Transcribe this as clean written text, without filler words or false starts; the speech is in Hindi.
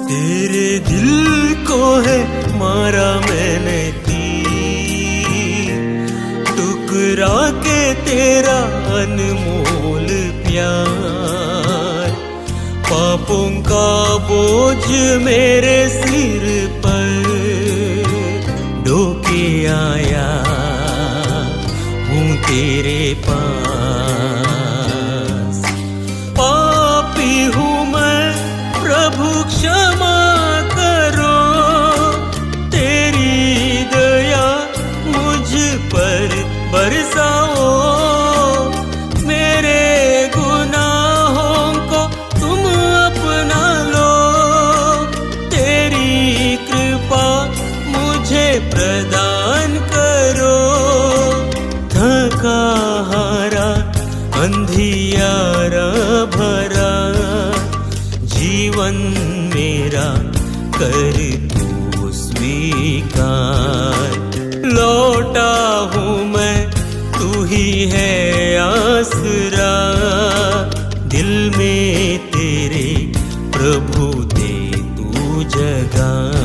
तेरे दिल को है मारा मैंने तीर, टुकरा के तेरा अनमोल प्यार। पापों का बोझ मेरे सिर पर ढोके आया हूँ तेरे पास। पापी हूँ मैं प्रभु क्षमा करो, तेरी दया मुझ पर बरसाओ। मेरे गुनाहों को तुम अपना लो, तेरी कृपा मुझे प्रदान करो। थका हारा अंधियारा भरा जीवन मेरा कर तू स्वीकार। लौटा हूँ मैं, तू ही है आसरा, दिल में तेरे प्रभु दे तू जगह।